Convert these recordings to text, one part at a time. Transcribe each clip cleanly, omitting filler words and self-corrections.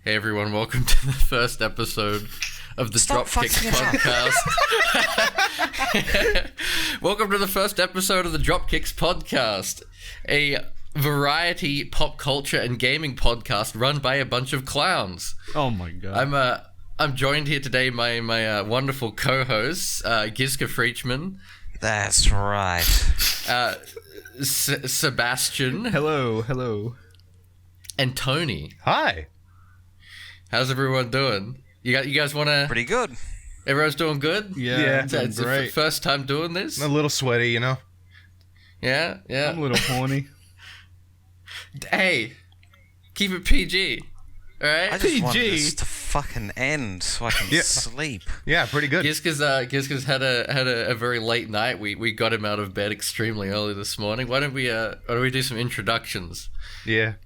Hey everyone, welcome to the first episode of the Dropkicks podcast. Welcome to the first episode of the Dropkicks podcast, a variety pop culture and gaming podcast run by a bunch of clowns. Oh my god. I'm joined here today by my wonderful co-hosts, Gizka Freachman. That's right. Sebastian. Hello. And Tony. Hi. How's everyone doing? You guys want to... Pretty good. Everyone's doing good? Yeah, It's great. the first time doing this? A little sweaty, you know? Yeah. I'm a little horny. Hey, keep it PG, alright? I just wanted this to fucking end so I can sleep. Yeah, pretty good. Gizka's had a very late night. We got him out of bed extremely early this morning. Why don't we do some introductions? Yeah.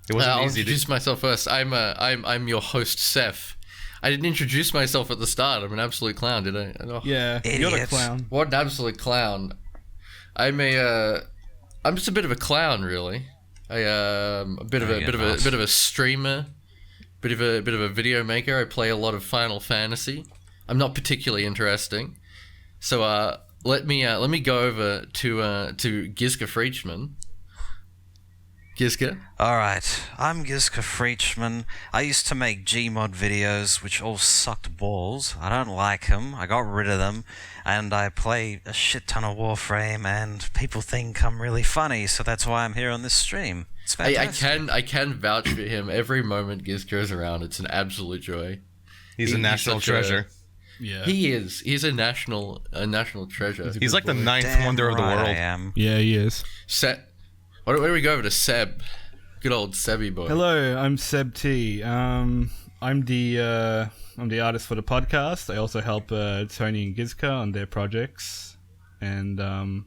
It wasn't I'll easy introduce to... myself first. I'm your host, Seth. I didn't introduce myself at the start. I'm an absolute clown, did I? Oh. Yeah, you're the clown. What an absolute clown. I'm just a bit of a clown, really. A bit of a streamer, bit of a video maker. I play a lot of Final Fantasy. I'm not particularly interesting. So let me go over to Gizka Freachman. Gizka? Alright, I'm Gizka Freachman. I used to make Gmod videos, which all sucked balls. I don't like them. I got rid of them. And I play a shit ton of Warframe, and people think I'm really funny, so that's why I'm here on this stream. It's fantastic. I can vouch for him. Every moment Gizka is around, it's an absolute joy. He's a national treasure. Yeah. He is. He's a national treasure. He's like the ninth wonder of the world. I am. Yeah, he is. Why don't we go over to Seb? Good old Sebby boy. Hello, I'm Seb T. I'm the artist for the podcast. I also help Tony and Gizka on their projects, and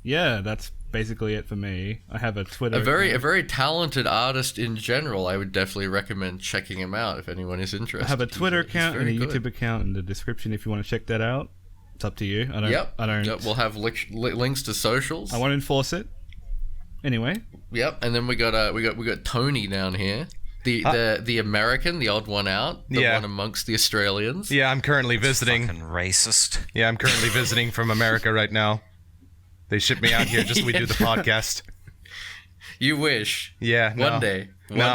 yeah, that's basically it for me. I have a Twitter. A very talented artist in general. I would definitely recommend checking him out if anyone is interested. I have a Twitter account and a good. YouTube account in the description if you want to check that out. It's up to you. I don't. Yep, we'll have links to socials. I won't enforce it. Anyway. Yep, and then we got Tony down here. The American, the odd one out, the one amongst the Australians. Yeah, I'm currently visiting. Fucking racist. Yeah, I'm currently visiting from America right now. They shipped me out here just so we do the podcast. You wish. Yeah, no. One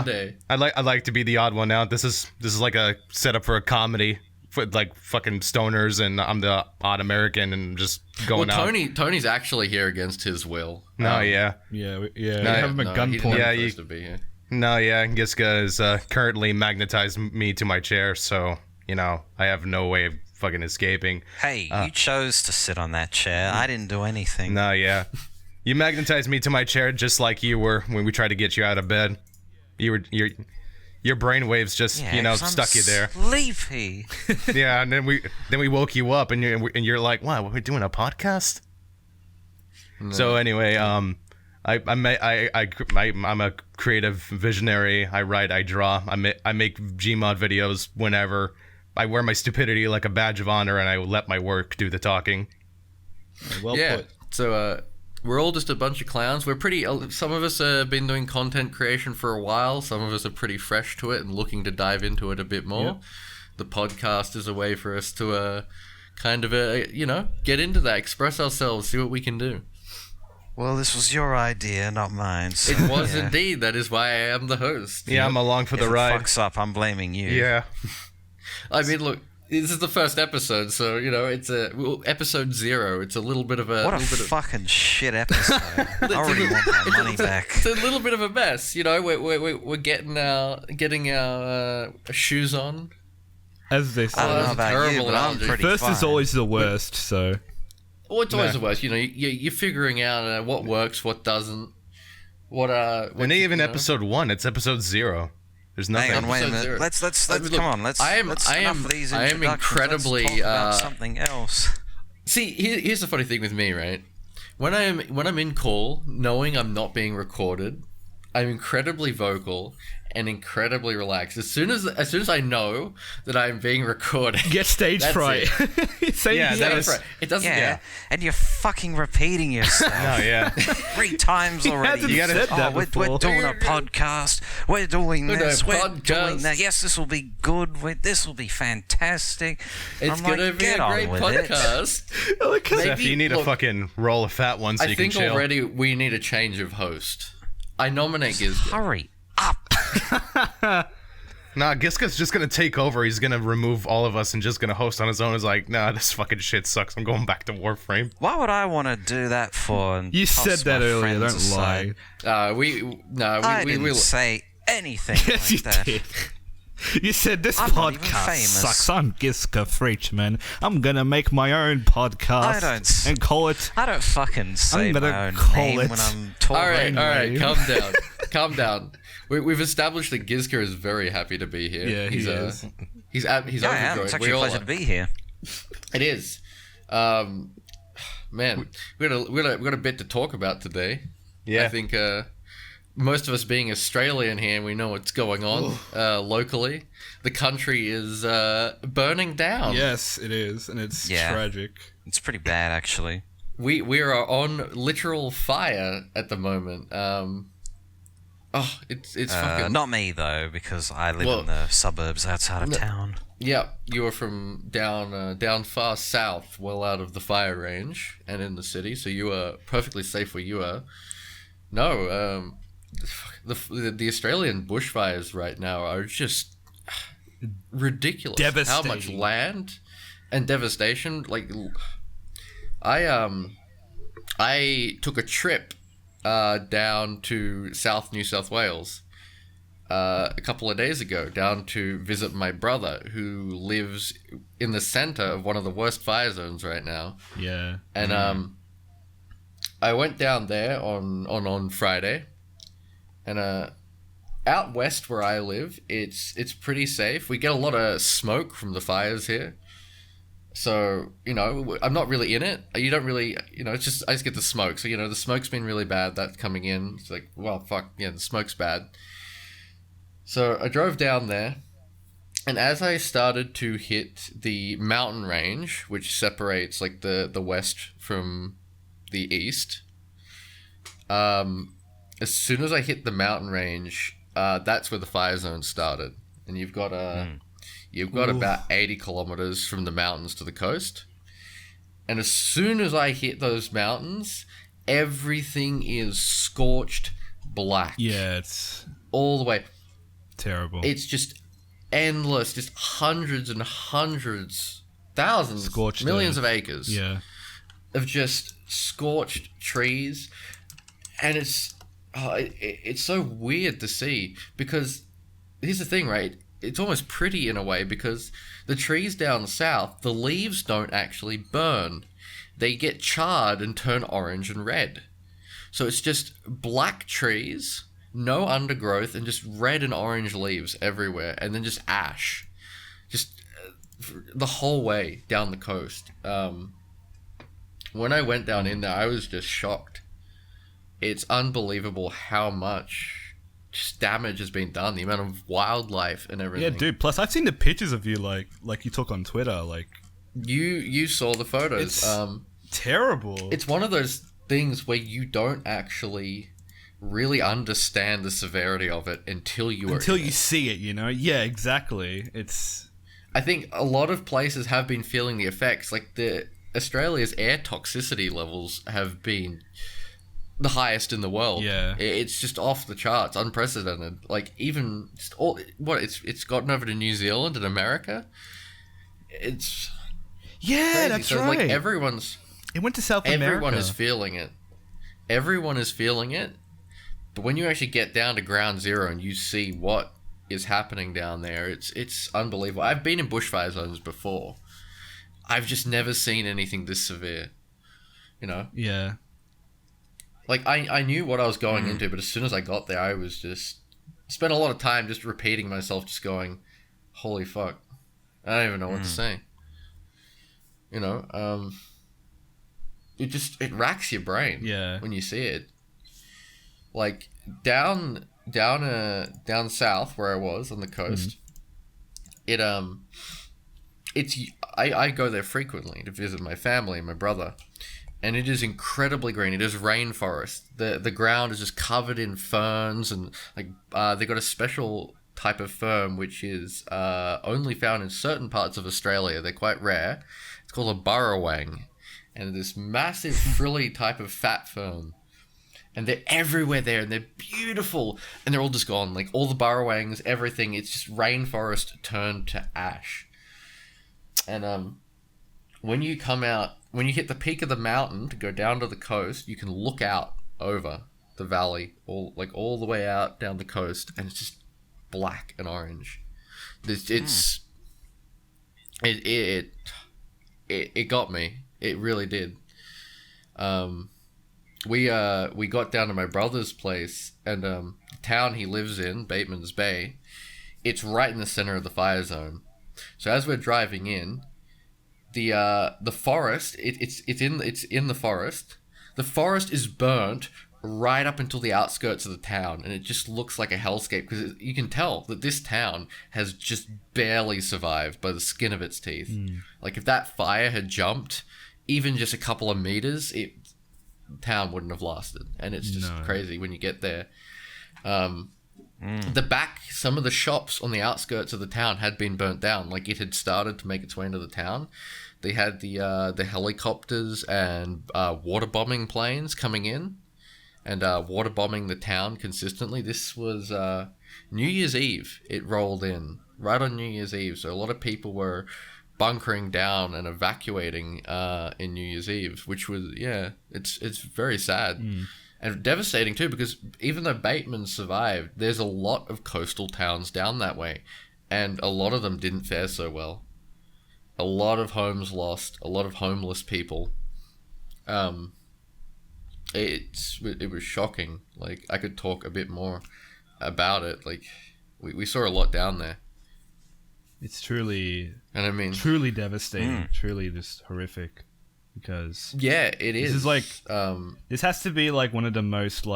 day. I'd like to be the odd one out. This is like a setup for a comedy. For like fucking stoners, and I'm the odd American, and just going out. Tony's actually here against his will. No, We have him at gunpoint. Yeah, he to be here. No, yeah, Gizka has currently magnetized me to my chair, so you know I have no way of fucking escaping. Hey, you chose to sit on that chair. I didn't do anything. No, yeah, you magnetized me to my chair just like you were when we tried to get you out of bed. Your brainwaves just, stuck you there. Sleepy. Yeah, and then we woke you up, and you're like, "Wow, we're doing a podcast." No. So anyway, I'm a creative visionary. I write, I draw, I make Gmod videos whenever. I wear my stupidity like a badge of honor, and I let my work do the talking. Well put. So we're all just a bunch of clowns. Some of us have been doing content creation for a while. Some of us are pretty fresh to it and looking to dive into it a bit more. Yep. The podcast is a way for us to get into that, express ourselves, see what we can do. Well, this was your idea, not mine. So, it was indeed. That is why I am the host. Yeah, I'm along for the ride. If it fucks up, I'm blaming you. Yeah. I mean, look, this is the first episode, so, it's episode 0. It's a little bit of a... What a fucking shit episode. I already want my money back. It's a little bit of a mess, we're getting our shoes on. As they say. I don't know about you, but I'm pretty First fine. is always the worst, so... Well, it's always the worst, you're figuring out what works, what doesn't, and even episode 1, it's episode 0. There's nothing. Hang on, wait a minute. Let's come on. Let's enough of these introductions. Incredibly Let's talk about something else. See, here's the funny thing with me, right? When I'm in call, knowing I'm not being recorded, I'm incredibly vocal and incredibly relaxed. As soon as I know that I'm being recorded, Get stage that's fright. Same Yeah, here. that That's is- right. It doesn't. Yeah. Yeah. And you're fucking repeating yourself. No, yeah. 3 times already. hasn't You gotta- said that we're before. doing a podcast. We're doing We're this. doing We're podcast. doing that. Yes, this will be good. This will be fantastic. It's I'm like, gonna be get a on great with it. podcast. Because Maybe- Seth, you need a look, fucking roll of fat one so I you can think chill. already we need a change of host. I nominate Gizka. Hurry up. Nah, Giska's just gonna take over. He's gonna remove all of us and just gonna host on his own. He's like, nah, this fucking shit sucks. I'm going back to Warframe. Why would I want to do that for? And you toss said that my earlier. friends Don't lie. aside? I didn't say anything Yes, like you that. did. You said this I'm not even podcast famous. sucks. I'm Giska Freichman. I'm gonna make my own podcast I don't- and call it. I don't fucking say gonna my own call name it- when I'm talking. All right, Anyway. calm down, calm down. We've established that Gizka is very happy to be here. Yeah, he he's is. He's Yeah, I am. overjoyed. It's actually We a all pleasure are. to be here. It is. Man, we got a bit to talk about today. Yeah. I think most of us being Australian here, we know what's going on locally. The country is burning down. Yes, it is, and it's Yeah. tragic. It's pretty bad, actually. We are on literal fire at the moment. It's fucking. Not me though, because I live Well, in the suburbs outside of town. Yeah, you are from down far south, well out of the fire range, and in the city, so you are perfectly safe where you are. No, the Australian bushfires right now are just ridiculous. How much Devastating. land and devastation. Like, I took a trip down to South New South Wales a couple of days ago, down to visit my brother who lives in the center of one of the worst fire zones right now. Yeah. And I went down there on Friday, and out west where I live, it's pretty safe. We get a lot of smoke from the fires here. So, I'm not really in it. You don't really, it's just, I just get the smoke. So, the smoke's been really bad. That's coming in. It's like, well, fuck, yeah, the smoke's bad. So I drove down there, and as I started to hit the mountain range, which separates like the west from the east, as soon as I hit the mountain range, that's where the fire zone started. And you've got about 80 kilometers from the mountains to the coast. And as soon as I hit those mountains, everything is scorched black. Yeah, it's All the way. terrible. It's just endless, just hundreds and hundreds, thousands, Scorched millions earth. of acres Yeah. of just scorched trees. And it's so weird to see, because here's the thing, right? It's almost pretty in a way, because the trees down south, the leaves don't actually burn. They get charred and turn orange and red. So it's just black trees, no undergrowth, and just red and orange leaves everywhere, and then just ash. Just the whole way down the coast. When I went down in there, I was just shocked. It's unbelievable how much just damage has been done, the amount of wildlife and Yeah, everything. dude. Plus, I've seen the pictures of you, like you took on Twitter. Like, You saw the photos. It's- terrible. It's one of those things where you don't actually really understand the severity of it until you are Until in you it. see it, Yeah, exactly. It's I think a lot of places have been feeling the effects. Like Australia's air toxicity levels have been the highest in the world. Yeah. It's just off the charts, unprecedented. Like even just it's gotten over to New Zealand and America. It's yeah, crazy. that's So, right. Like everyone it went to South America. is feeling it. Everyone is feeling it. But when you actually get down to ground zero and you see what is happening down there, it's unbelievable. I've been in bushfire zones before. I've just never seen anything this severe. Yeah. Like I knew what I was going into, but as soon as I got there, I was just spent a lot of time just repeating myself, just going, "Holy fuck!" I don't even know what to say. It racks your brain. Yeah. When you see it, like down south where I was on the coast. I go there frequently to visit my family and my brother, and it is incredibly green. It is rainforest. The ground is just covered in ferns, and like they got a special type of fern which is only found in certain parts of Australia. They're quite rare. It's called a burrowang, and this massive frilly type of fat fern. And they're everywhere there, and they're beautiful, and they're all just gone. Like, all the burrowangs, everything, it's just rainforest turned to ash. And when you hit the peak of the mountain to go down to the coast, you can look out over the valley, all the way out down the coast, and it's just black and orange. It got me. It really did. We got down to my brother's place, and the town he lives in, Bateman's Bay, it's right in the center of the fire zone. So as we're driving in, the forest, it's in the forest. The forest is burnt right up until the outskirts of the town, and it just looks like a hellscape, because you can tell that this town has just barely survived by the skin of its teeth. Like, if that fire had jumped even just a couple of meters, town wouldn't have lasted. And it's just crazy when you get there. Some of the shops on the outskirts of the town had been burnt down. Like, it had started to make its way into the town. They had the helicopters and water bombing planes coming in and water bombing the town consistently. This was New Year's Eve. It rolled in right on New Year's Eve, so a lot of people were bunkering down and evacuating in New Year's Eve, which was it's very sad and devastating too, because even though Bateman survived, there's a lot of coastal towns down that way, and a lot of them didn't fare so well. A lot of homes lost, a lot of homeless people. It was shocking. Like, I could talk a bit more about it. Like, we saw a lot down there. It's truly, and I mean, truly devastating, truly just horrific, because it is. This is like, this has to be like one of the most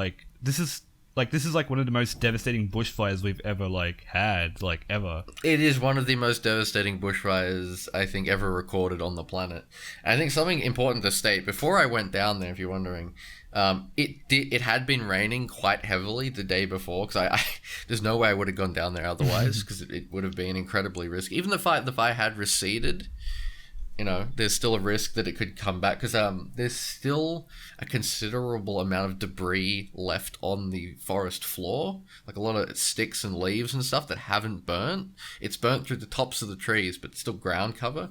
this is one of the most devastating bushfires we've ever had, ever. It is one of the most devastating bushfires I think ever recorded on the planet. And I think something important to state before I went down there, if you're wondering, it had been raining quite heavily the day before, because I there's no way I would have gone down there otherwise, because it would have been incredibly risky. Even the fire had receded, there's still a risk that it could come back, because there's still a considerable amount of debris left on the forest floor, like a lot of sticks and leaves and stuff that haven't burnt. It's burnt through the tops of the trees, but still ground cover.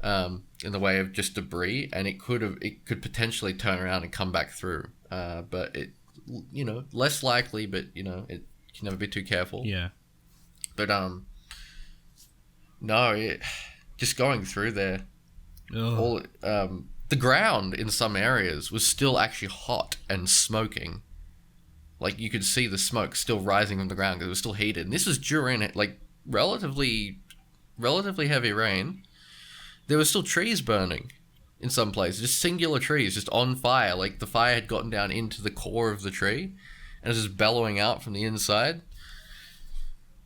In the way of just debris, and it could potentially turn around and come back through, but it less likely, but it can never be too careful. But just going through there, all the ground in some areas was still actually hot and smoking. Like, you could see the smoke still rising from the ground because it was still heated, and this was during relatively heavy rain. There were still trees burning in some places, just singular trees, just on fire. Like, the fire had gotten down into the core of the tree, and it was just bellowing out from the inside.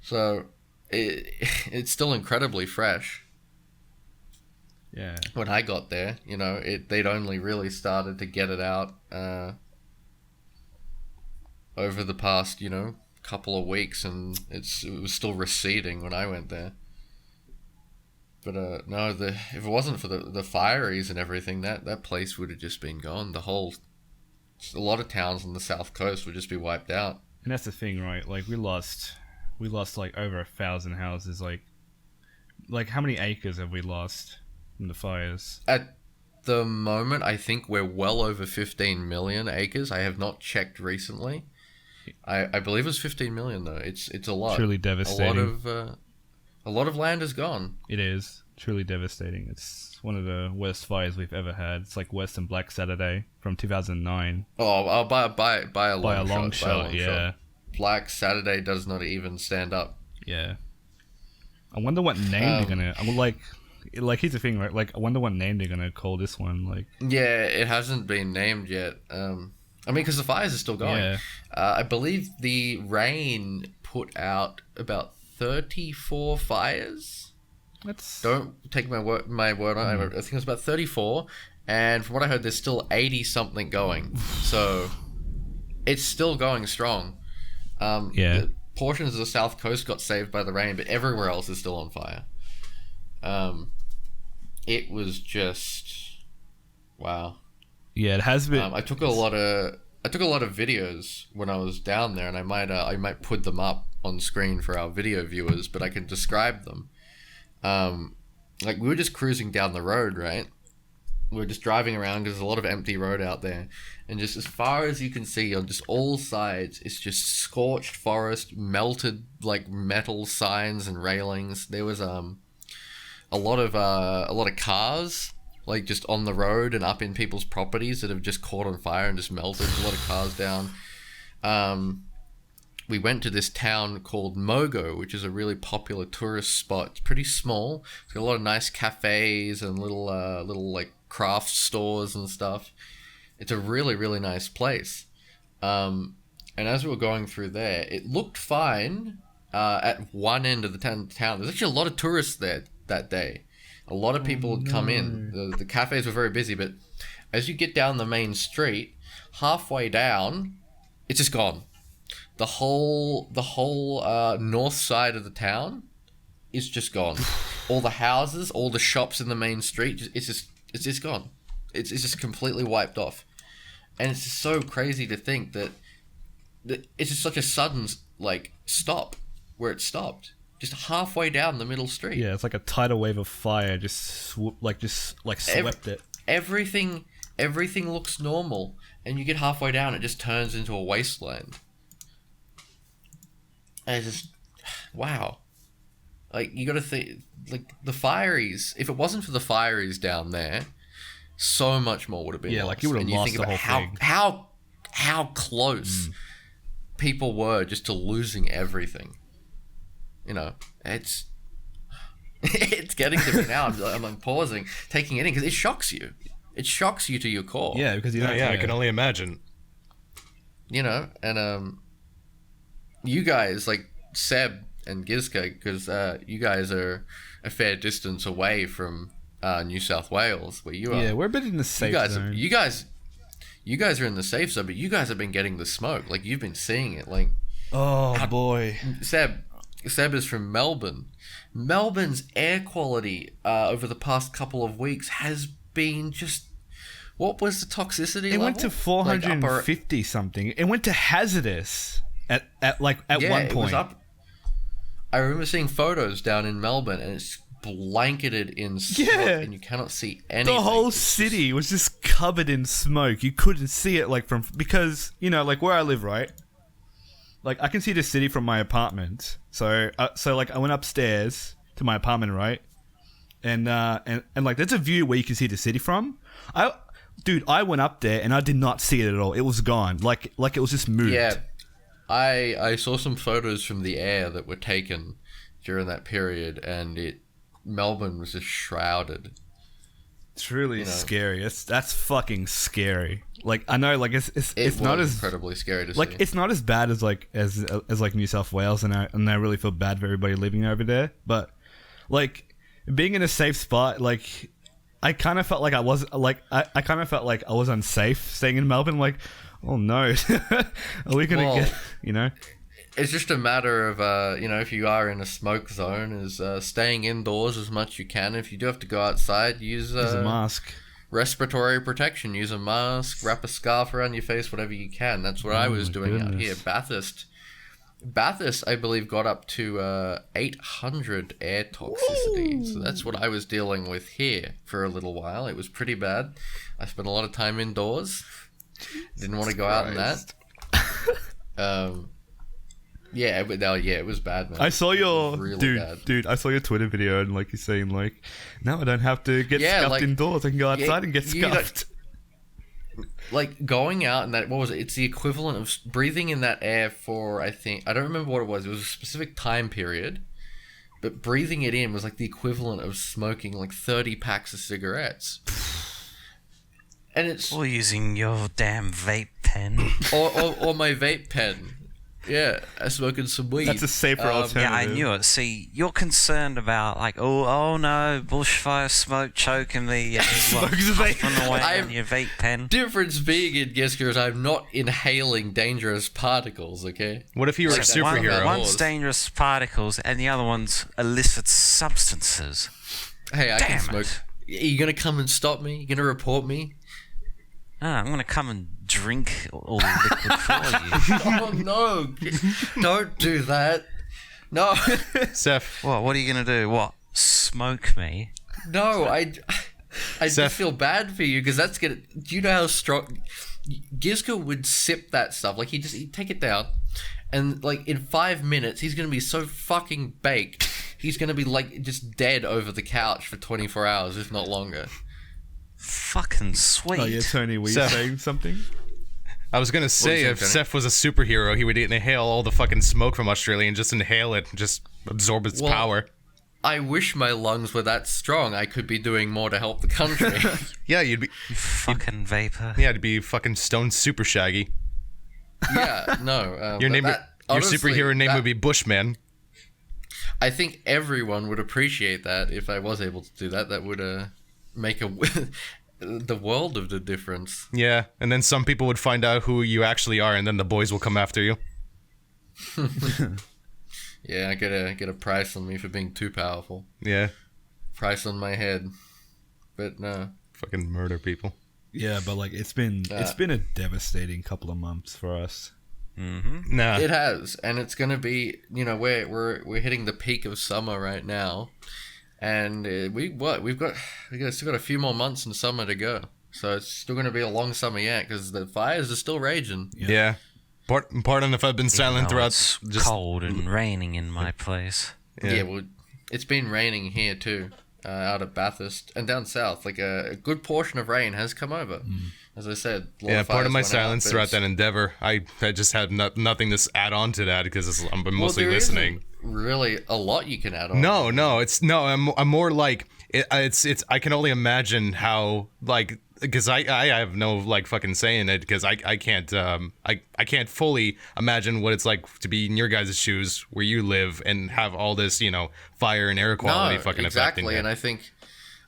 So, it's still incredibly fresh. Yeah. When I got there, they'd only really started to get it out over the past, couple of weeks, and it was still receding when I went there. But no, if it wasn't for the fireys and everything, that place would have just been gone. A lot of towns on the south coast would just be wiped out. And that's the thing, right? Like, we lost over 1,000 houses. Like how many acres have we lost from the fires? At the moment, I think we're well over 15 million acres. I have not checked recently. I believe it was 15 million though. It's a lot. Truly devastating. A lot of land is gone. It is truly devastating. It's one of the worst fires we've ever had. It's like worse than Black Saturday from 2009. Oh, by a long shot. Yeah. Black Saturday does not even stand up. Yeah. I wonder what name they're gonna. I mean, like here's the thing, right? Like, I wonder what name they're gonna call this one. Like. Yeah, it hasn't been named yet. I mean, because the fires are still going. Yeah. I believe the rain put out about 34 fires. Don't take my word on it. I think it was about 34. And from what I heard, there's still 80 something going. So it's still going strong. Portions of the south coast got saved by the rain, but everywhere else is still on fire. It was just wow. Yeah, it has been. I took a lot of videos when I was down there, and I might put them up on screen for our video viewers, but I can describe them. Like we were just cruising down the road, right? We were just driving around because there's a lot of empty road out there, and just as far as you can see on just all sides, it's just scorched forest, melted like metal signs and railings. There was a lot of cars like just on the road and up in people's properties that have just caught on fire and just melted. A lot of cars down. We went to this town called Mogo, which is a really popular tourist spot. It's pretty small. It's got a lot of nice cafes and little like craft stores and stuff. It's a really, really nice place. And as we were going through there, it looked fine at one end of the town. There's actually a lot of tourists there that day. A lot of people would come in. The cafes were very busy, but as you get down the main street, halfway down, it's just gone. The whole north side of the town is just gone. All the houses, all the shops in the main street, it's just gone. It's just completely wiped off. And it's just so crazy to think that it's just such a sudden like stop where it stopped. Just halfway down the middle street. Yeah, it's like a tidal wave of fire just swept it. Everything looks normal, and you get halfway down, it just turns into a wasteland. And it's just wow. Like you got to think, like the fireys. If it wasn't for the fireys down there, so much more would have been. Yeah, lost. like you would have lost the whole thing. How close people were just to losing everything. You know, it's getting to me now. I'm like pausing, taking it in because it shocks you. It shocks you to your core. Yeah, because you know. I can only imagine. You know, and you guys like Seb and Gizka, because you guys are a fair distance away from New South Wales, where you are. Yeah, we're a bit in the safe zone. You guys are in the safe zone, but you guys have been getting the smoke. Like you've been seeing it. Like, boy, Seb is from Melbourne. Melbourne's air quality over the past couple of weeks has been just... What was the toxicity level? It went to 450 something. It went to hazardous at one point. It was up. I remember seeing photos down in Melbourne, and it's blanketed in smoke, and you cannot see anything. The whole city was just covered in smoke. You couldn't see it because you know, like where I live, right? Like I can see the city from my apartment. So like I went upstairs to my apartment, right? And like there's a view where you can see the city from. I went up there and I did not see it at all. It was gone. Like it was just moved. Yeah. I saw some photos from the air that were taken during that period, and Melbourne was just shrouded. It's really scary. That's fucking scary. Like I know, like it's not as incredibly scary to see. Like it's not as bad as like New South Wales, and I really feel bad for everybody living over there. But like being in a safe spot, like I kind of felt like I was unsafe staying in Melbourne. Like, oh no, are we gonna get It's just a matter of if you are in a smoke zone, is staying indoors as much as you can. If you do have to go outside, use a mask. Respiratory protection, use a mask, wrap a scarf around your face, whatever you can. That's what I was doing out here. Bathurst, I believe, got up to 800 air toxicity. So that's what I was dealing with here for a little while. It was pretty bad. I spent a lot of time indoors. Didn't want to go out in that. It was bad, man. I saw your really dude. I saw your Twitter video, and like you're saying, like, now I don't have to get scuffed indoors. I can go outside and get scuffed. Like going out and that, what was it? It's the equivalent of breathing in that air for, I don't remember what it was. It was a specific time period, but breathing it in was like the equivalent of smoking like 30 packs of cigarettes. and it's Or using your damn vape pen. or my vape pen. Yeah, I'm smoking some weed. That's a safer alternative. Yeah, I knew it. See, you're concerned about like, oh no, bushfire smoke choking me. Puffing away on your vape pen. Difference being in Gisker is I'm not inhaling dangerous particles. Okay. What if you were a superhero? One's dangerous particles, and the other one's illicit substances. Hey, I can Damn smoke. it. Are you gonna come and stop me? You gonna report me? I'm gonna come and drink all the liquid for you. Oh no! Don't do that. No, Seth, What are you gonna do? What? Smoke me? no. I Seth. just feel bad for you because that's gonna. Do you know how strong? Gizka would sip that stuff. Like he'd take it down, and like in 5 minutes he's gonna be so fucking baked. He's gonna be like just dead over the couch for 24 hours, if not longer. Fucking sweet. Oh yeah, Tony, were you Seth. saying something? I was gonna say if Seth was a superhero, he would inhale all the fucking smoke from Australia and just inhale it, and just absorb its power. I wish my lungs were that strong. I could be doing more to help the country. Yeah, you'd be. You fucking vapor. Yeah, it'd be fucking stone super shaggy. Yeah, no. Your but name, honestly, your superhero name would be Bushman. I think everyone would appreciate that if I was able to do that. That would make the world of the difference. Yeah, and then some people would find out who you actually are, and then the boys will come after you. Yeah, I get a price on me for being too powerful. Yeah, Price on my head. But no. fucking murder people. Yeah, but like it's been a devastating couple of months for us. Mm-hmm. Nah, It has, and it's gonna be. You know, we're hitting the peak of summer right now, and we've still got a few more months in summer to go. So it's still gonna be a long summer yet because the fires are still raging. yeah. Pardon if I've been silent throughout. It's Just cold and raining in my place. Yeah, well, it's been raining here too, out at Bathurst and down south. Like a good portion of rain has come over. As I said, a lot yeah. of Part of fires my went out, silence but throughout it's- that endeavor, I just had nothing to add on to that because I'm mostly there listening. isn't really a lot you can add on. No, I'm more like it's I can only imagine how like because I have no like fucking saying it because I can't I can't fully imagine what it's like to be in your guys' shoes where you live and have all this fire and air quality fucking affecting exactly, you. and I think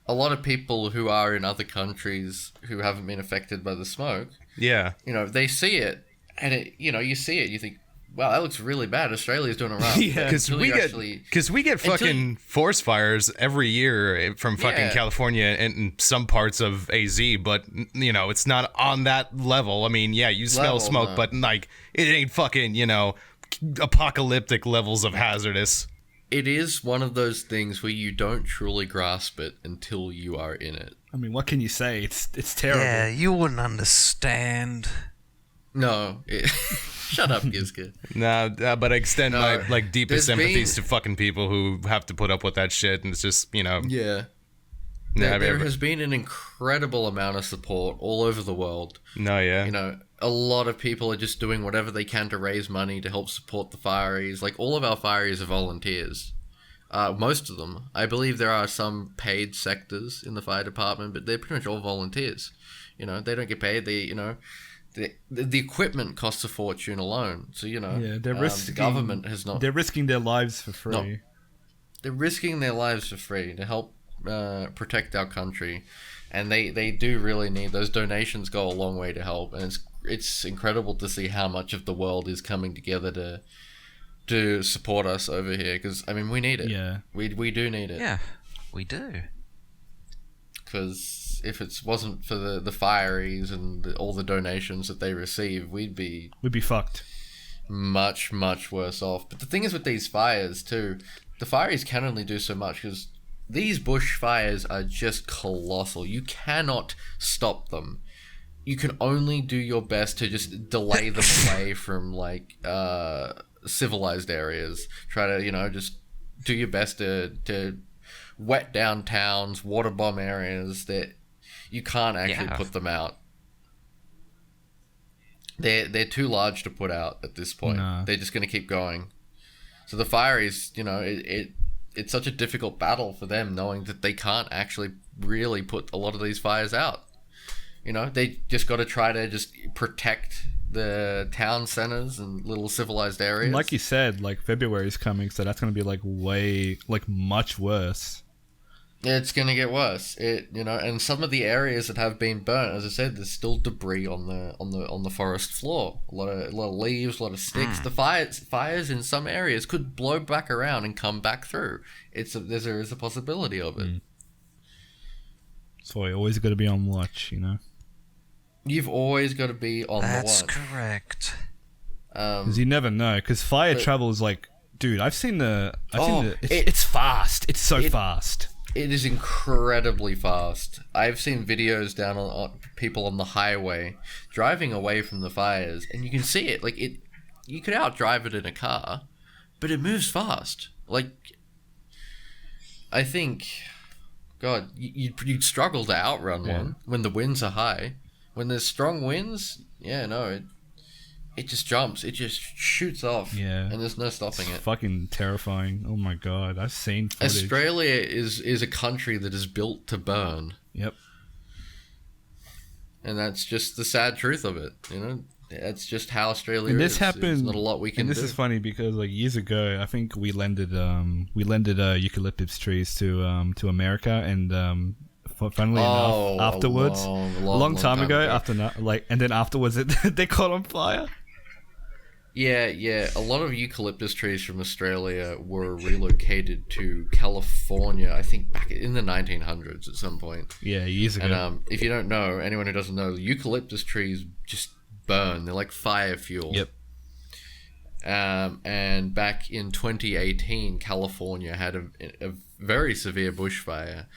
a lot of people who are in other countries who haven't been affected by the smoke, Yeah. they see it, and you see it, you think, wow, that looks really bad. Australia's doing it wrong. Yeah. Because we get fucking forest fires every year from fucking Yeah. California and some parts of AZ, but it's not on that level. I mean, yeah, you smell Level, smoke, no. but like it ain't fucking apocalyptic levels of hazardous. It is one of those things where you don't truly grasp it until you are in it. I mean, what can you say? It's terrible. Yeah, you wouldn't understand. No, shut up, Gizka. Nah, but I extend my like deepest there's sympathies been- to fucking people who have to put up with that shit, and it's just Yeah. Nah, There has been an incredible amount of support all over the world. no, yeah, A lot of people are just doing whatever they can to raise money to help support the fireys. Like, all of our fireys are volunteers. Most of them. I believe there are some paid sectors in the fire department, but they're pretty much all volunteers. They don't get paid. The equipment costs a fortune alone. So, Yeah, they're risking. the government has not... They're risking their lives for free. No. They're risking their lives for free to help protect our country, and they do really need those donations. Go a long way to help, and it's incredible to see how much of the world is coming together to support us over here, because I mean we need it. Yeah. we do need it. Yeah, we do. Because if it wasn't for the fireys and all the donations that they receive, we'd be fucked. much worse off. But the thing is with these fires too, the fireys can only do so much because these bush fires are just colossal. You cannot stop them. You can only do your best to just delay them away from like civilized areas. Try to just do your best to wet down towns, water bomb areas that you can't actually put them out. They're too large to put out at this point. No. They're just going to keep going. So the fireys, it's such a difficult battle for them, knowing that they can't actually really put a lot of these fires out. They just got to try to just protect the town centers and little civilized areas. Like you said, like February's coming, so that's going to be much worse. It's going to get worse. And some of the areas that have been burnt, as I said, there's still debris on the forest floor. A lot of leaves, a lot of sticks. The fires in some areas could blow back around and come back through. There is a possibility of it. So you always got to be on watch, You've always got to be on the watch. That's correct. Because you never know. Because fire travel is dude, I've seen it's fast. It's so fast. It is incredibly fast. I've seen videos down on people on the highway driving away from the fires, and you can see it. You could outdrive it in a car, but it moves fast. I think, God, you'd struggle to outrun one when the winds are high. When there's strong winds, it just jumps. It just shoots off. Yeah. And there's no stopping it. Fucking terrifying. Oh my God. I've seen footage. Australia is a country that is built to burn. Yep. And that's just the sad truth of it. That's just how Australia and is. this happened. There's not a lot we can do. And this is funny because years ago, I think we lended eucalyptus trees to America, and funnily enough, afterwards, a long time ago, and then afterwards, they caught on fire. Yeah. A lot of eucalyptus trees from Australia were relocated to California, I think back in the 1900s at some point. Yeah, years ago. And if you don't know, anyone who doesn't know, eucalyptus trees just burn. They're like fire fuel. Yep. And back in 2018, California had a very severe bushfire.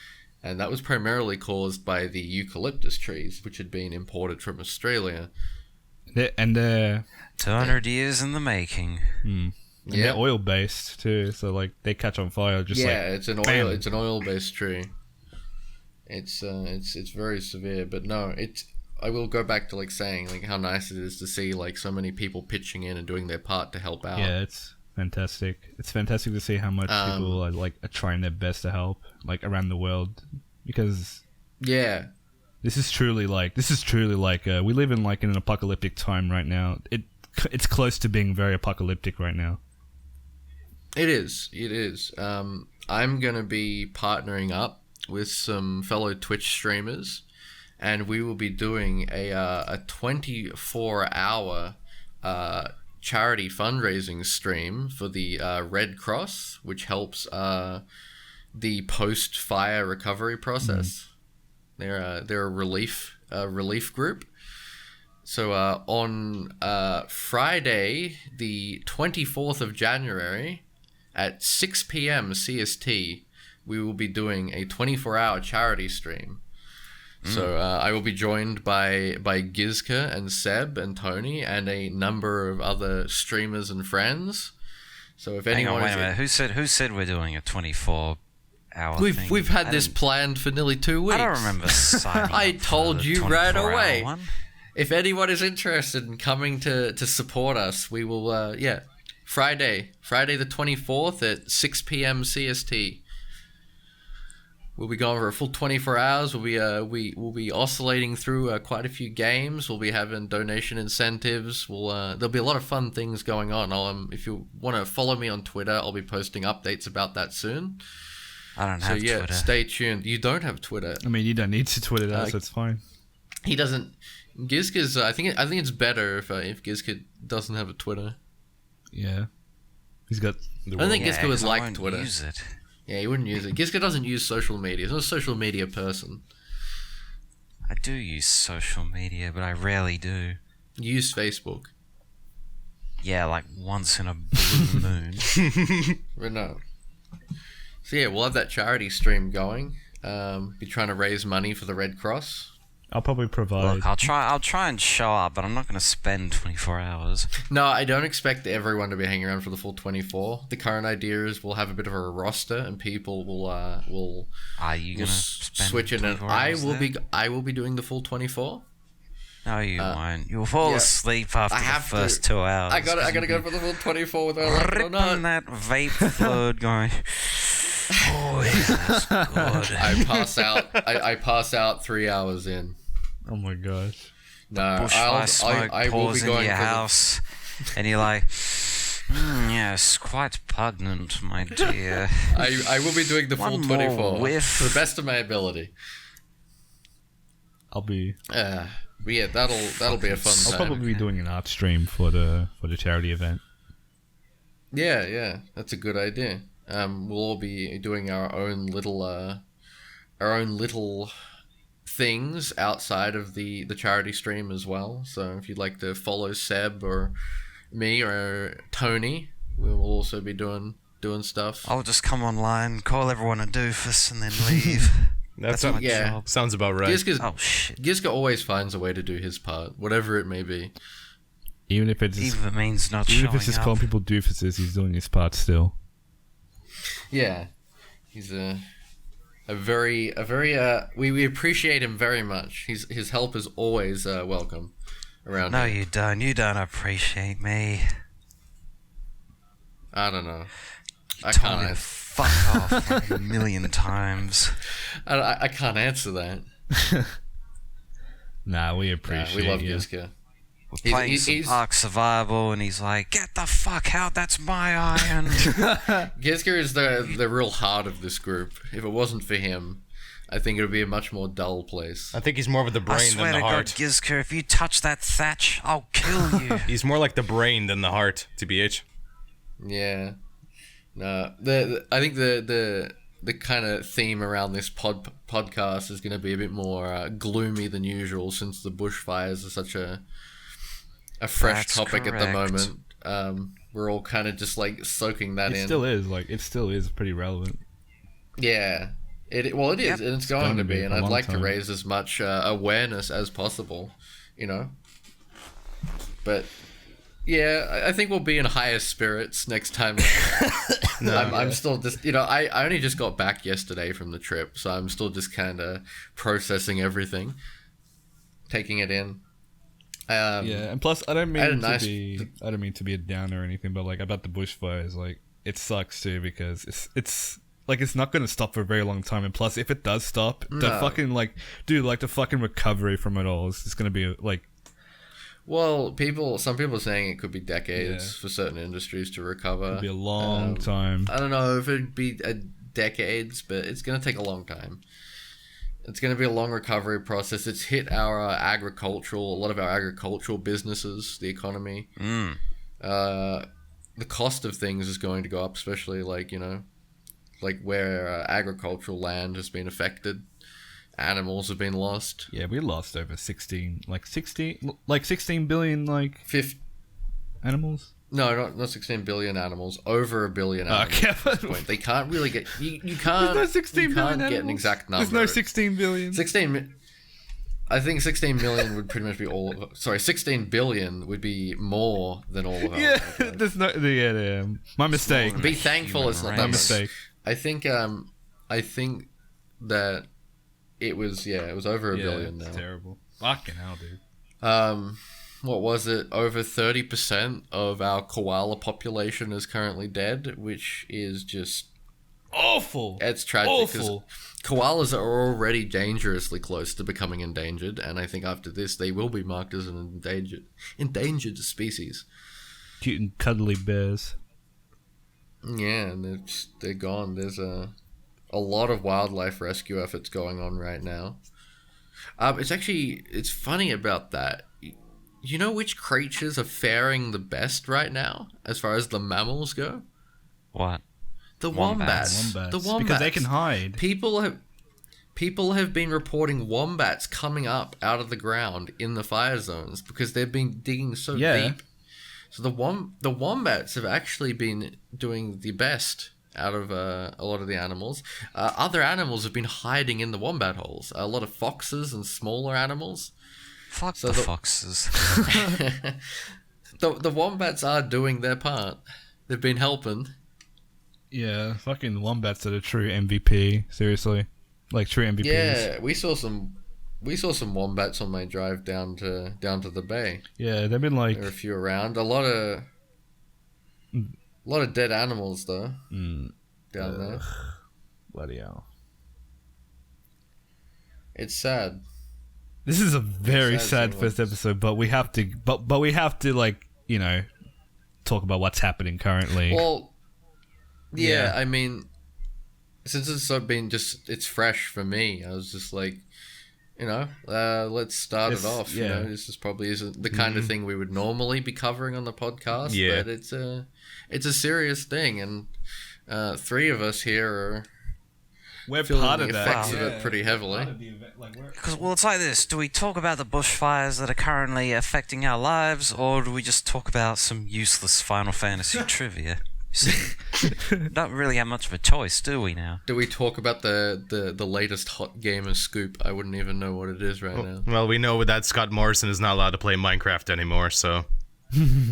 And that was primarily caused by the eucalyptus trees, which had been imported from Australia. 200 years in the making. And they're oil based too, so they catch on fire it's an bam. It's an oil based tree. It's very severe, but no, I will go back to saying how nice it is to see so many people pitching in and doing their part to help out. Yeah, it's fantastic. It's fantastic to see how much people are trying their best to help around the world, because this is truly we live in an apocalyptic time right now. It's close to being very apocalyptic right now. It is. I'm gonna be partnering up with some fellow Twitch streamers, and we will be doing a 24-hour charity fundraising stream for the Red Cross, which helps the post-fire recovery process. They're a relief group. So on Friday, the 24th of January, at 6 p.m. CST, we will be doing a 24-hour charity stream. So I will be joined by Gizka and Seb and Tony and a number of other streamers and friends. So if anyone, wait a minute. Who said we're doing a 24-hour thing? We've had this planned for nearly 2 weeks. I don't remember signing I up told for the you right 24-hour away. one. If anyone is interested in coming to support us, we will. Friday the 24th at 6 p.m. CST. We'll be going for a full 24 hours. We'll be oscillating through quite a few games. We'll be having donation incentives. There'll be a lot of fun things going on. If you want to follow me on Twitter, I'll be posting updates about that soon. I don't have Twitter. Stay tuned. You don't have Twitter. I mean, you don't need to Twitter that, so it's fine. He doesn't. Gizka's. I think it's better if Gizka doesn't have a Twitter. Yeah, he's got. I don't think Gizka was like Twitter. Use it. Yeah, he wouldn't use it. Gizka doesn't use social media. He's not a social media person. I do use social media, but I rarely do. You use Facebook. Yeah, like once in a blue moon. But no. So yeah, we'll have that charity stream going. Be trying to raise money for the Red Cross. I'll probably provide. Look, I'll try and show up, but I'm not going to spend 24 hours. No, I don't expect everyone to be hanging around for the full 24. The current idea is we'll have a bit of a roster, and people will Are you going to spend switch in, and 24 hours there? I will be doing the full 24. No, you won't. You'll fall asleep after the first 2 hours. I gotta go for the full 24 with her ripping that vape fluid going. Oh yeah, that's good. I pass out 3 hours in. Oh my gosh. No, Bushfire smoke I will be pours into going your for the- house, and you're like, yes, quite pungent, my dear. I will be doing the full One more 24 whiff. to the best of my ability. I'll be. But yeah, that'll be a fun I'll time. probably be doing an art stream for the charity event. Yeah, that's a good idea. We'll all be doing our own little things outside of the charity stream as well. So if you'd like to follow Seb or me or Tony, we will also be doing stuff. I'll just come online, call everyone a doofus, and then leave. That's my yeah. job. Sounds about right. Oh shit. Gizka always finds a way to do his part, whatever it may be. Even if it's Even if it means not even showing if it's just up. calling people doofuses, he's doing his part still. Yeah, he's a very we appreciate him very much. His help is always welcome around No, here. you don't. You don't appreciate me. I don't know. I Told me to can't. fuck off like a million times. I can't answer that. Nah, we Nah, appreciate we love you. Gizka. We're playing he's- some Ark Survival, and he's like, "Get the fuck out! That's my iron." Gizka is the real heart of this group. If it wasn't for him, I think it would be a much more dull place. I think he's more of the I brain swear than to the God, heart. Gizka, if you touch that thatch, I'll kill you. He's more like the brain than the heart, TBH. Yeah. No, I think the kind of theme around this podcast is going to be a bit more gloomy than usual, since the bushfires are such a fresh That's topic at the correct. moment. We're all kind of just like soaking that It in. still is pretty relevant. Yeah. It is, Yep. and it's going to be, and for a I'd long like to time. raise as much awareness as possible, you know. But yeah, I think we'll be in higher spirits next time. I'm still just, you know, I only just got back yesterday from the trip, so I'm still just kind of processing everything, taking it in. Yeah, and plus I don't I had a mean nice- I don't mean to be a downer or anything, but like about the bushfires, like it sucks too because it's like it's not going to stop for a very long time, and plus if it does stop, the No. fucking like the fucking recovery from it all is just going to be like Well, some people are saying it could be decades for certain industries to recover. it'll be a long time. I don't know if it'd be decades, but it's going to take a long time. It's going to be a long recovery process. It's hit a lot of our agricultural businesses, the economy. The cost of things is going to go up, especially like, you know, like where agricultural land has been affected. Animals have been lost. Yeah, we lost over 16 billion animals. No, not 16 billion animals. Over a billion animals. Okay. At this point. They can't really get. You can't. There's no 16 you billion can't get an animals. exact number. There's no 16 billion. 16. I think 16 million would pretty much be all. Sorry, 16 billion would be more than all of our. Yeah, there's no. Yeah. My mistake. Be thankful it's not Human that My much. mistake. I think that it was over a billion it's now. terrible. Fucking hell, dude. What was it? Over 30% of our koala population is currently dead, which is just Awful. it's tragic because Awful. koalas are already dangerously close to becoming endangered, and I think after this they will be marked as an endangered species. Cute and cuddly bears. Yeah, and they're gone. There's a lot of wildlife rescue efforts going on right now. It's funny about that. You know which creatures are faring the best right now, as far as the mammals go? What? The Wombats. wombats. The Wombats. wombats. Because they can hide. People have been reporting wombats coming up out of the ground in the fire zones because they've been digging so Yeah. deep. So the wombats have actually been doing the best out of a lot of the animals. Other animals have been hiding in the wombat holes. A lot of foxes and smaller animals. Fuck So the the- foxes. The wombats are doing their part. They've been helping. Yeah, fucking wombats are the true MVP. Seriously, like true MVPs. Yeah, we saw some wombats on my drive down to the bay. Yeah, they've been like. There were a few around. A lot of dead animals though down there. Bloody hell. It's sad. This is a very sad sequence. first episode, but we have to, but we have to, like, you know, talk about what's happening currently. Well, yeah, Yeah. I mean, since it's it's fresh for me. I was just like, let's start it off. Yeah. You know, this is probably isn't the kind of thing we would normally be covering on the podcast. Yeah. But it's a serious thing, and three of us here are We're feeling part the of that. effects of it pretty heavily. Because, well, it's like this. Do we talk about the bushfires that are currently affecting our lives, or do we just talk about some useless Final Fantasy trivia? You see, don't really have much of a choice, do we now? Do we talk about the latest hot gamer scoop? I wouldn't even know what it is right now. Well, we know that Scott Morrison is not allowed to play Minecraft anymore, so...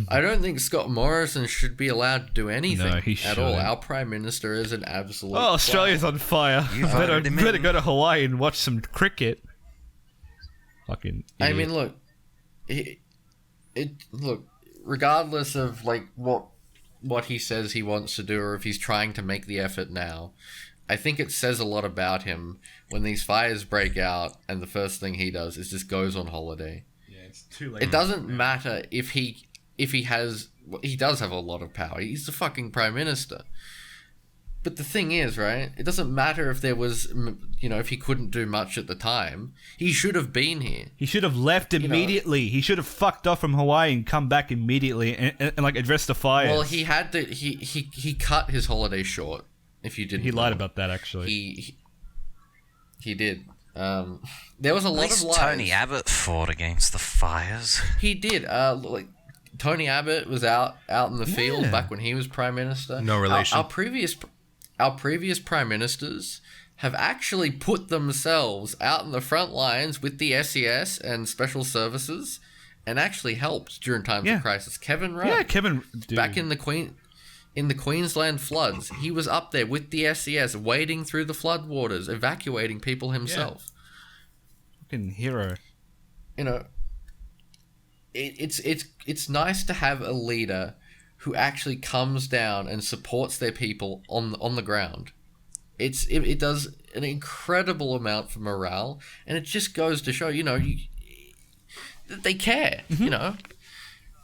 I don't think Scott Morrison should be allowed to do anything No, he at all. shouldn't. Our Prime Minister is an absolute... Oh, Australia's on fire. You voted him in. Better go to Hawaii and watch some cricket. Fucking I idiot. mean, look, look, regardless of like what he says he wants to do, or if he's trying to make the effort now, I think it says a lot about him when these fires break out, and the first thing he does is just goes on holiday. Yeah, it's too late. It doesn't matter if he has... He does have a lot of power. He's the fucking Prime Minister. But the thing is, right, it doesn't matter if there was, if he couldn't do much at the time. He should have been here. He should have left immediately. He should have fucked off from Hawaii and come back immediately and like address the fires. Well, he had to... He cut his holiday short, if you didn't He lied know. about that, actually. He did. There was a At lot of least lies. Tony Abbott fought against the fires. He did. Like Tony Abbott was out in the field Yeah. back when he was Prime Minister. No relation. Our previous Prime Ministers have actually put themselves out in the front lines with the SES and special services, and actually helped during times Yeah. of crisis. Kevin Rudd, Yeah, Kevin. Dude. back in the Queensland floods, he was up there with the SES, wading through the floodwaters, evacuating people himself. Fucking hero. You know, it's nice to have a leader who actually comes down and supports their people on the ground. It does an incredible amount for morale, and it just goes to show, they care.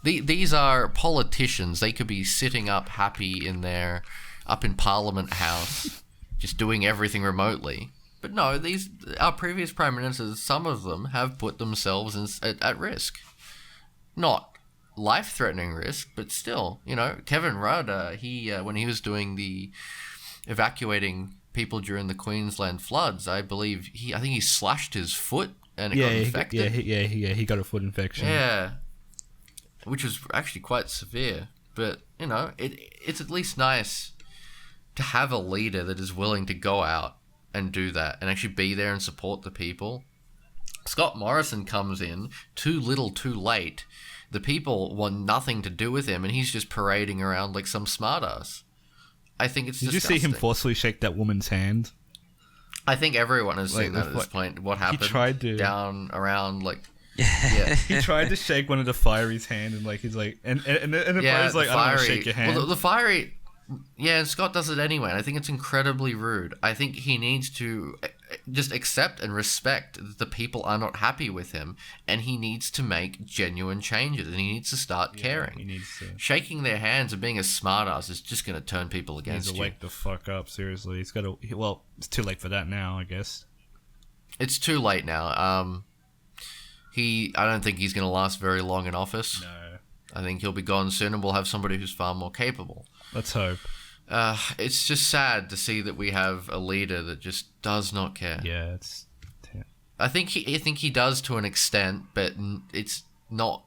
These are politicians. They could be sitting up happy up in Parliament House, just doing everything remotely. But no, our previous prime ministers, some of them have put themselves at risk. Not life-threatening risk, but still, Kevin Rudd, when he was doing the evacuating people during the Queensland floods, I think he slashed his foot and it got infected. He got a foot infection. Yeah, which was actually quite severe. But it's at least nice to have a leader that is willing to go out and do that and actually be there and support the people. Scott Morrison comes in too little, too late. The people want nothing to do with him, and he's just parading around like some smartass. I think it's Did disgusting. you see him forcefully shake that woman's hand? I think everyone has seen Like, that at this point. What happened tried to- down around yeah. He tried to shake one of the fiery's hand, and he's like, and the fire's like, I don't want to shake your hand. Well, the fiery, yeah, and Scott does it anyway. And I think it's incredibly rude. I think he needs to just accept and respect that the people are not happy with him, and he needs to make genuine changes, and he needs to start caring. He needs to. Shaking their hands and being a smartass is just going to turn people He needs against to you. wake the fuck up. Seriously, he's got to. Well, it's too late for that now, I guess. It's too late now. I don't think he's going to last very long in office. No. I think he'll be gone soon, and we'll have somebody who's far more capable. Let's hope. It's just sad to see that we have a leader that just does not care. Yeah, it's. I think he does to an extent, but it's not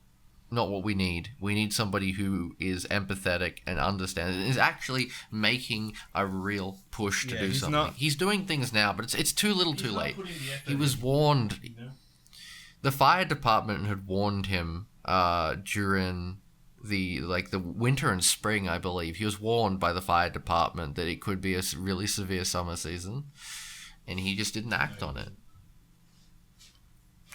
what we need. We need somebody who is empathetic and understands and is actually making a real push to do he's something. He's doing things now, but it's too little, too late. He was warned. The fire department had warned him during the winter and spring, I believe. He was warned by the fire department that it could be a really severe summer season, and he just didn't act on it.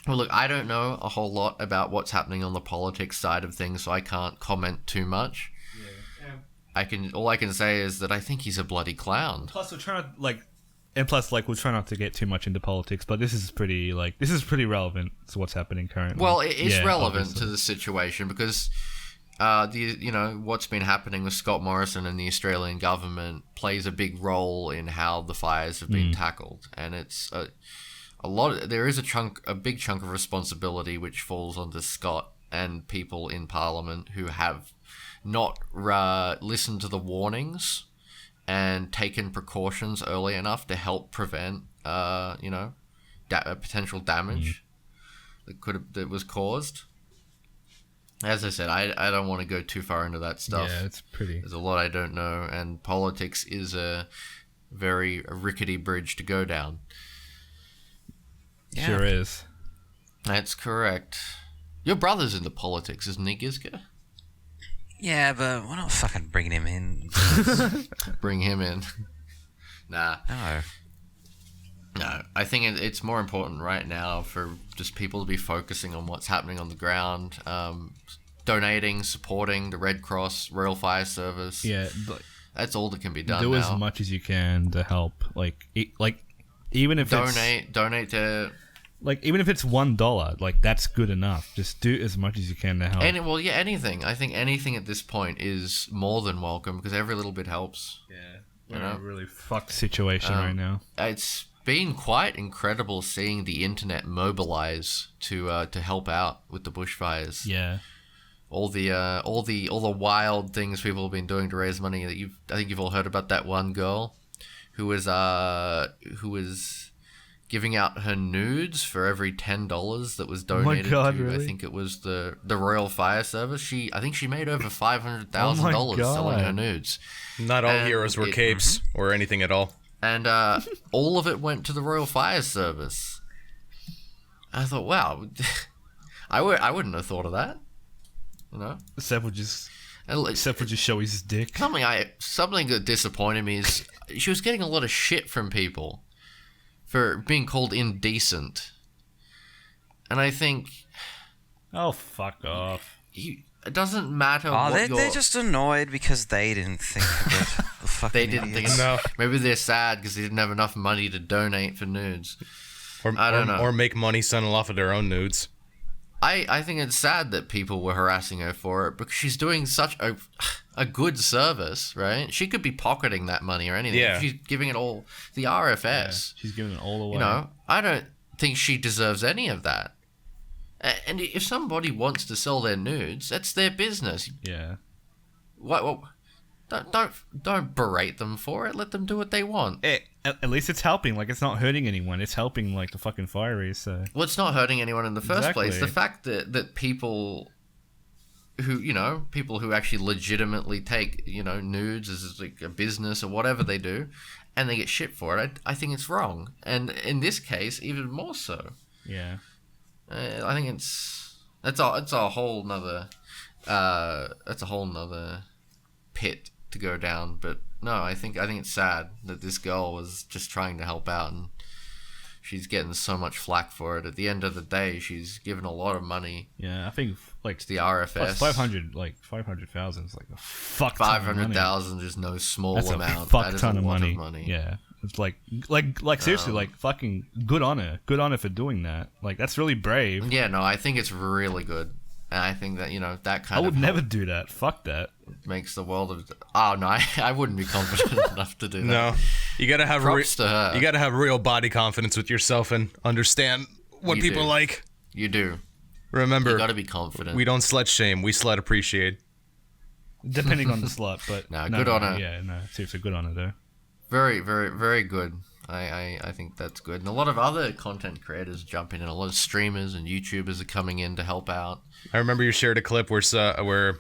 Well, look, I don't know a whole lot about what's happening on the politics side of things, so I can't comment too much. All I can say is that I think he's a bloody clown. Plus, we're trying to And plus, like, we'll try not to get too much into politics, but this is pretty relevant to what's happening currently. Well, it is relevant obviously. to the situation because what's been happening with Scott Morrison and the Australian government plays a big role in how the fires have been tackled, and it's there is a big chunk of responsibility which falls onto Scott and people in Parliament who have not listened to the warnings and taken precautions early enough to help prevent potential damage that was caused. As I said, I don't want to go too far into that stuff. Yeah, it's pretty. There's a lot I don't know, and politics is a very rickety bridge to go down. Yeah. Sure is. That's correct. Your brother's into politics, isn't he, Gizka? Yeah, but we're not fucking bringing him in. Bring him in. Nah. No. I think it's more important right now for just people to be focusing on what's happening on the ground, donating, supporting the Red Cross, Royal Fire Service. Yeah, that's all that can be done do now. as much as you can to help. Even if donate to. Like, even if it's $1, like, that's good enough. Just do as much as you can to help. Anything. I think anything at this point is more than welcome because every little bit helps. Yeah, we're in a really fucked situation right now. It's been quite incredible seeing the internet mobilize to help out with the bushfires. Yeah, all the wild things people have been doing to raise money. I think you've all heard about that one girl who was giving out her nudes for every $10 that was donated to. Really? I think it was the Royal Fire Service. I think she made over $500,000 selling her nudes. Not all heroes were capes or anything at all. And all of it went to the Royal Fire Service. I thought, wow, I wouldn't have thought of that. You know, Seth would just show his dick. Something that disappointed me is she was getting a lot of shit from people for being called indecent. And I think... Oh, fuck off. It doesn't matter they're just annoyed because they didn't think of it. The fucking they didn't idiots. think of it. Maybe they're sad because they didn't have enough money to donate for nudes. I don't know. Or make money selling off of their own nudes. I think it's sad that people were harassing her for it because she's doing such a good service, right? She could be pocketing that money or anything. Yeah. She's giving it all the RFS. Yeah, she's giving it all away. You know, I don't think she deserves any of that. And if somebody wants to sell their nudes, that's their business. Yeah. What? Don't berate them for it. Let them do what they want. At least it's helping. Like, it's not hurting anyone. It's helping, like, the fucking fireys. So. Well, it's not hurting anyone in the first place. Exactly. The fact that people who actually legitimately take, nudes as like a business or whatever they do, and they get shit for it, I think it's wrong. And in this case, even more so. Yeah. I think that's a whole nother pit to go down. But no, I think it's sad that this girl was just trying to help out and she's getting so much flack for it. At the end of the day, she's given a lot of money. Yeah, I think to the RFS. 500,000 is like a fuck ton of money. 500,000 is no small That's amount. A fuck that is ton a of lot money. of money. Yeah, it's like seriously, like fucking good on her. Good on her for doing that. Like, that's really brave. Yeah, no, I think it's really good. And I think that, that kind I of would never do that. Fuck that. makes the world of... Oh, no, I wouldn't be confident enough to do that. No, you gotta have Props to her. You gotta have real body confidence with yourself and understand what You people do. like. You do. Remember, You gotta be confident. we don't slut shame. We slut appreciate. Depending on the slut, but Nah, good on her. Yeah, no, seriously, good on her though. Very, very, very good. I think that's good. And a lot of other content creators jump in, and a lot of streamers and YouTubers are coming in to help out. I remember you shared a clip where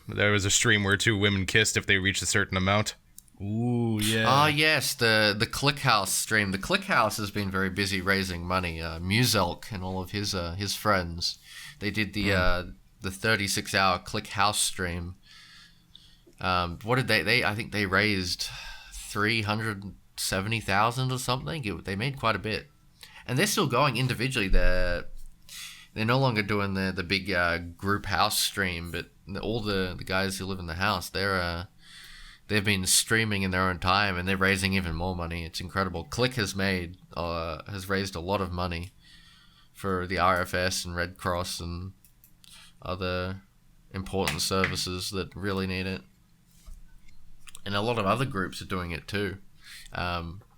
there was a stream where two women kissed if they reached a certain amount. Ooh, yeah. Ah, yes, the ClickHouse stream. The ClickHouse has been very busy raising money. Muselk and all of his friends, they did the 36-hour ClickHouse stream. What did they? I think they raised 370,000 or something. They made quite a bit, and they're still going individually. They're no longer doing the big group house stream, but all the guys who live in the house, they're they've been streaming in their own time, and they're raising even more money. It's incredible. Click has raised a lot of money for the RFS and Red Cross and other important services that really need it. And a lot of other groups are doing it too.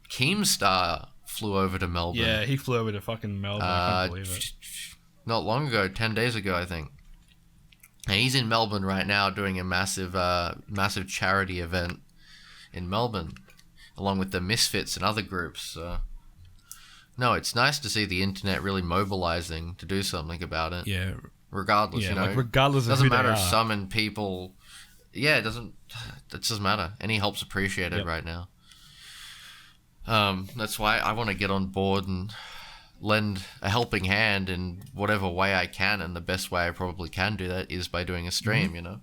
Keemstar flew over to Melbourne. Yeah, he flew over to fucking Melbourne. I can't believe it. Not long ago, 10 days ago, I think. And he's in Melbourne right now doing a massive charity event in Melbourne, along with the Misfits and other groups. No, it's nice to see the internet really mobilizing to do something about it. Yeah. Regardless, Yeah, like regardless of doesn't who matter they if are. summon people. Yeah, it doesn't matter. Any help's appreciated Yep. right now. That's why I want to get on board and lend a helping hand in whatever way I can, and the best way I probably can do that is by doing a stream. You know,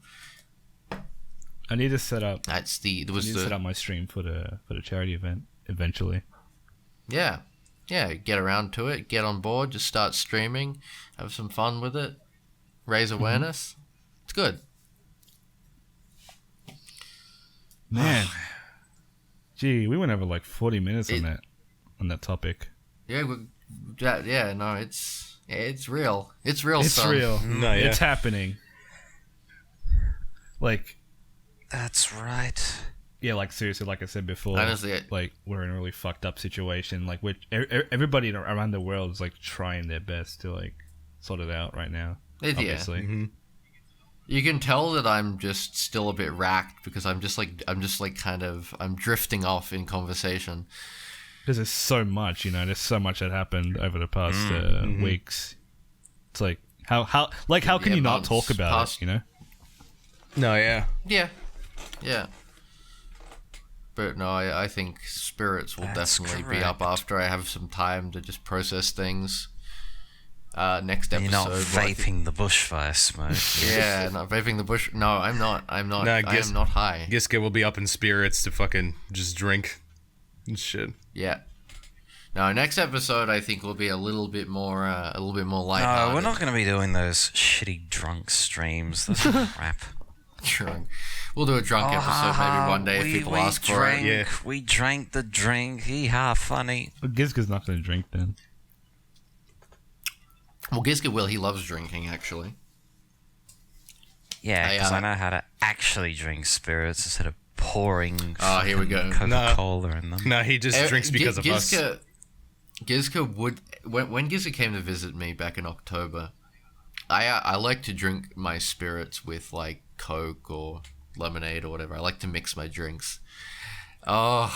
I need to set up. set up my stream for the charity event eventually. Yeah, get around to it, get on board, just start streaming, have some fun with it, raise awareness. It's good. Man, gee, we went over like 40 minutes on that topic. Yeah, no, it's real. It's real. It's son. real. No, yeah. It's happening. Like, That's right. yeah, like seriously, like I said before, Honestly, like we're in a really fucked up situation. Like, everybody around the world is like trying their best to like sort it out right now. Yeah. Obviously. You can tell that I'm just still a bit racked because I'm drifting off in conversation. Because there's so much, there's so much that happened over the past weeks. It's like how can you not months, talk about past- it? No, yeah. Yeah. But no, I think spirits will That's definitely be up correct. after I have some time to just process things. Next episode. You're not well, I think- vaping the bushfire smoke. Yeah, not vaping the bush. No, I'm not. Nah, I am not high. Giska will be up in spirits to fucking just drink and shit. Yeah. No, next episode I think will be a little bit more No, lighthearted. we're not going to be doing those shitty drunk streams. That's crap. Drunk. We'll do a drunk episode maybe one day if people ask for it. Yeah. We drank the drink. Hee-ha, funny. But Gizka's not going to drink then. Well, Gizka will. He loves drinking, actually. Yeah, because I uh, know how to actually drink spirits instead of pouring Here we go. Coca-Cola in them. No, he just drinks because of us. Gizka would when Gizka came to visit me back in October. I like to drink my spirits with like Coke or lemonade or whatever. I like to mix my drinks. Oh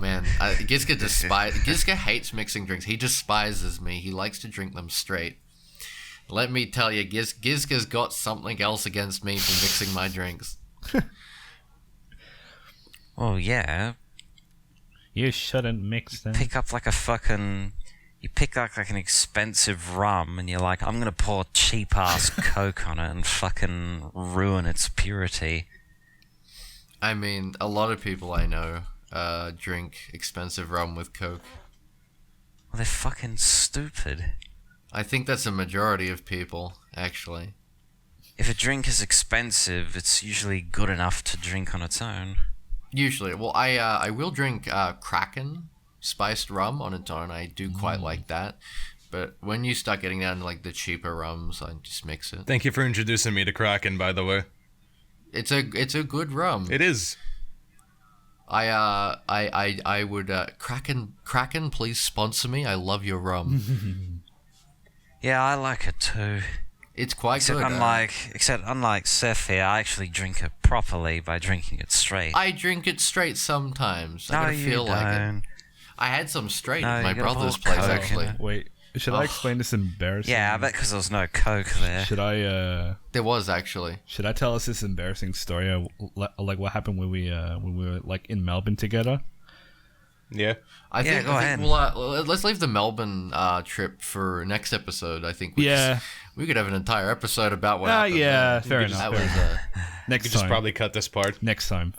man, Gizka hates mixing drinks. He despises me. He likes to drink them straight. Let me tell you, Gizka's got something else against me for mixing my drinks. Oh, yeah. You shouldn't mix them. Pick up like a fucking... You pick up like an expensive rum and you're like, I'm going to pour cheap-ass Coke on it and fucking ruin its purity. I mean, a lot of people I know drink expensive rum with Coke. Well, they're fucking stupid. I think that's a majority of people, actually. If a drink is expensive, it's usually good enough to drink on its own. Usually. Well, I will drink Kraken spiced rum on its own. I do quite like that. But when you start getting down to like the cheaper rums, I just mix it. Thank you for introducing me to Kraken, by the way. It's a good rum. It is. I would Kraken, please sponsor me. I love your rum. Yeah, I like it too. It's quite Except good. unlike Seth here, I actually drink it properly by drinking it straight. I drink it straight sometimes. No, I gotta you feel like it. don't. I had some straight No, at my you gotta brother's pour place Coke in actually. it. Wait, should I explain this embarrassing? Yeah, I bet because there was no Coke there. Should I There was actually. should I tell us this embarrassing story of like what happened when we were like in Melbourne together? Yeah. I think go ahead. let's leave the Melbourne trip for next episode. I think. Yeah. We could have an entire episode about what happened. Yeah, there. fair We enough. That fair was enough. Next You time. just probably cut this part. Next time.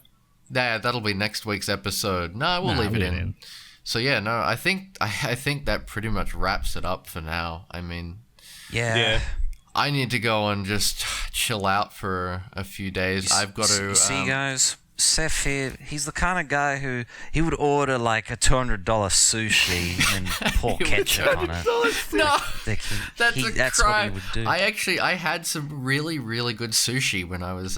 that'll be next week's episode. No, we'll leave it in. So yeah, no, I think that pretty much wraps it up for now. I mean, Yeah. I need to go and just chill out for a few days. I've got to. You see, guys, Seth here, he's the kind of guy who he would order like a $200 sushi and pour ketchup on it. No, Like that's that's crime. what he would do. I had some really good sushi when I was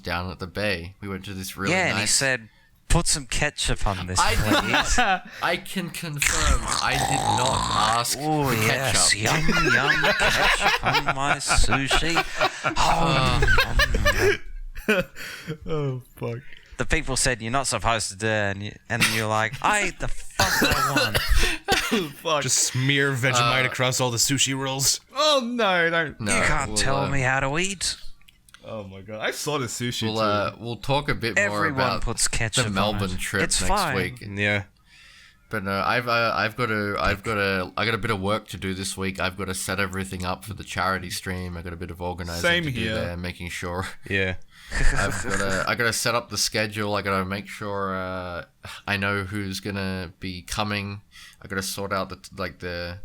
down at the bay. We went to this really yeah, nice. and he said, "Put some ketchup on this, I did please." I can confirm I did not ask Oh for yes, ketchup. yum ketchup on my sushi. Oh fuck. The people said you're not supposed to do it, and you're like, I ate the fuck I want. Just smear Vegemite across all the sushi rolls. Oh no, don't. No, You can't we'll, tell me how to eat. Oh my god, I saw the sushi We'll talk a bit more Everyone about puts ketchup the on Melbourne it. trip It's next fine. week. Yeah. But no, I got a bit of work to do this week. I've got to set everything up for the charity stream. I got a bit of organizing Same to do here. there, making sure. Yeah. I gotta set up the schedule. I gotta make sure I know who's gonna be coming. I gotta sort out the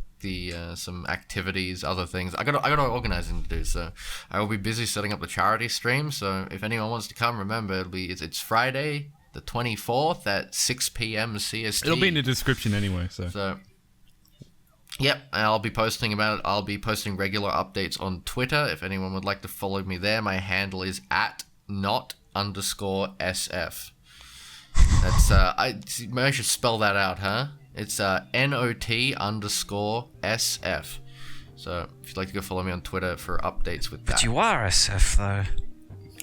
some activities, other things. I got organizing to do. So I will be busy setting up the charity stream. So if anyone wants to come, remember it's Friday the 24th at 6 p.m. CST. It'll be in the description anyway. So Yep, and I'll be posting about it. I'll be posting regular updates on Twitter. If anyone would like to follow me there, my handle is @not_SF. That's I should spell that out, huh? It's NOT_SF. So if you'd like to go follow me on Twitter for updates with that. But you are SF though.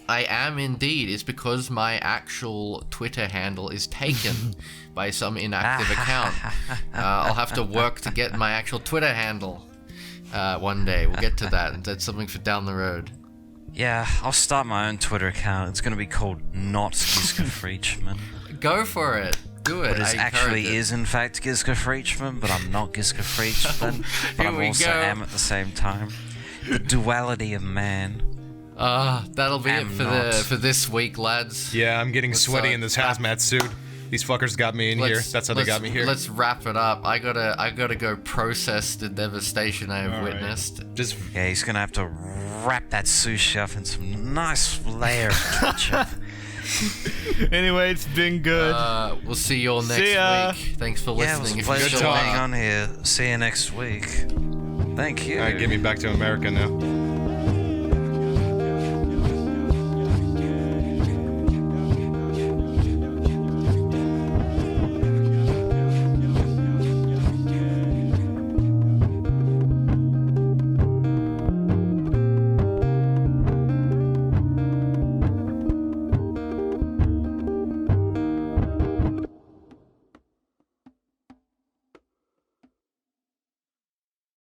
I am indeed. It's because my actual Twitter handle is taken by some inactive account. I'll have to work to get my actual Twitter handle one day. We'll get to that. That's something for down the road. Yeah, I'll start my own Twitter account. It's gonna be called Not Giska Freachman. Go for it. Do it. But it I actually encourage it. is in fact Giska Freachman, but I'm not Giska Freachman. But Here I we also go. am at the same time. The duality of man. That'll be it Am for not. for this week, lads. Yeah, I'm getting sweaty in this wrap- hazmat suit. These fuckers got me in here. That's how they got me here. Let's wrap it up. I gotta go process the devastation I have All right. witnessed. Just Yeah, he's gonna have to wrap that sushi up in some nice layer of ketchup. anyway, it's been good. We'll see you all next See ya. week. Thanks for Yeah, it listening. was a If you pleasure still talk. being on here. See you next week. Thank you. all right, get me back to America now.